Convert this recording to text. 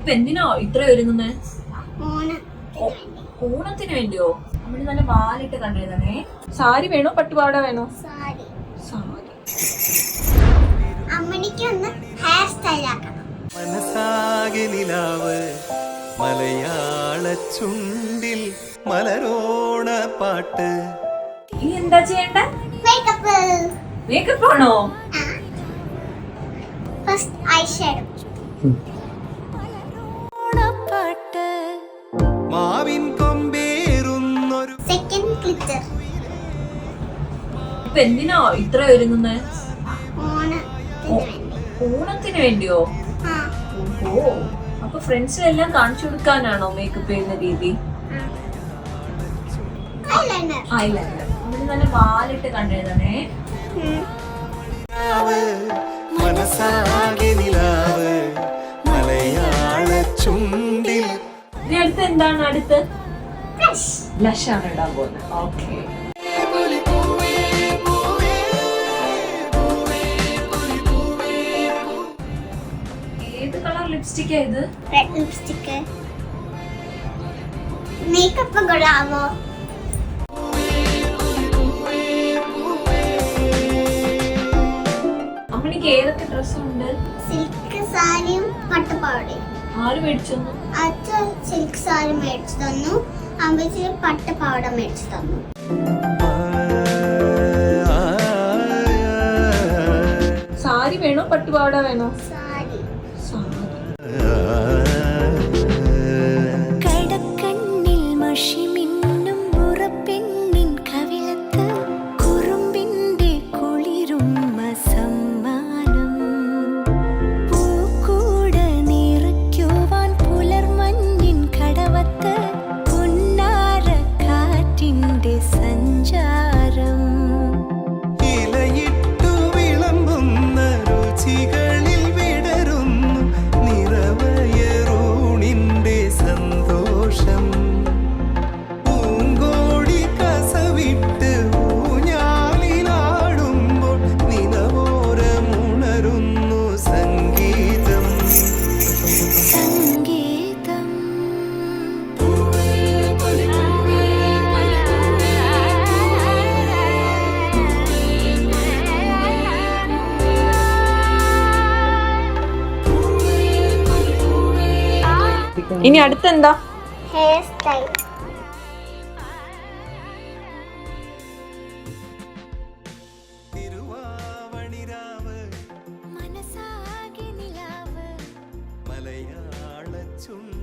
ഇപ്പൊ എന്തിനാ ഇത്ര ഒരുങ്ങുന്നേ? ഓണത്തിന് വേണ്ടിയോ? നമ്മള് നല്ല വാലിട്ട് കണ്ടിരുന്നേ. സാരി വേണോ പട്ടുപാവാട വേണോ? സാരി. മനസാകെ നിലാവ് മലയാള ചുണ്ടിൽ മലരോണ പാട്ട്. ഇനി എന്താ ചെയ്യണ്ട? മേക്കപ്പ് ആണോ? First eye shadow. മാവിൻ കൊമ്പേറുന്നൊരു സെക്കൻഡ് ഗ്ലിറ്റർ. ഇപ്പൊ എന്തിനാ ഇത്ര ഒരുങ്ങുന്നേ? ഓണത്തിന് വേണ്ടിയോ? ഓഹോ, അപ്പൊ ഫ്രണ്ട്സിനെല്ലാം കാണിച്ചു കൊടുക്കാനാണോ മേക്കപ്പ് ചെയ്യുന്ന രീതി? ഐലൈനർ. നമ്മള് നല്ല വാലിട്ട് കണ്ടിരുന്നേ. മനസാകെ നിലാവ് മലയാള ചുണ്ടിൽ. ഇനി അടുത്ത് എന്താണ്? അടുത്ത് ബ്ലഷ് ആണ് ഇടാൻ പോകുന്നത്. ഓക്കെ. ഏത് കളർ ലിപ്സ്റ്റിക്കാ ഇത്? Red lipstick. മേക്കപ്പ് കൊള്ളാമോ? അമ്മണിക്ക് ഏതൊക്കെ ഡ്രസ്സുണ്ട്? സിൽക്ക് സാരിയും പട്ടുപാവാടയും. ആര് മേടിച്ചു? അച്ഛൻ സിൽക്ക് സാരി മേടിച്ചു തന്നു, അമ്മച്ചി പട്ടുപാവാട മേടിച്ചു തന്നു. സാരി വേണോ പട്ടുപാവാട വേണോ? സാരി. കടക്കണ്ണിൽ മഷി മിന്നും മുറപ്പെണ്ണിൻ കവിളത്ത് കുറുമ്പിന്റെ കുളിരും സമ്മാനം. പൂക്കൂട നിറയ്ക്കുവാൻ പുലർമഞ്ഞിൻ കടവത്ത് പുന്നാര കാറ്റിന്റെ സഞ്ചാരം. ഇലയിട്ടു വിളമ്പുന്ന രുചികളിൽ വിടരുന്നു നിറവയറൂണിന്റെ സന്തോഷം. പൂങ്കോടി കസവിട്ട് ഊഞ്ഞാലിലാടുമ്പോൾ നിലവോരമുണരുന്നു സംഗീതം. സംഗീതം. ഇനി അടുത്തെന്താ? Hair style. തിരുവാവണിരാവ് മനസാകെ നിലാവ് മലയാള ചുണ്ടിൽ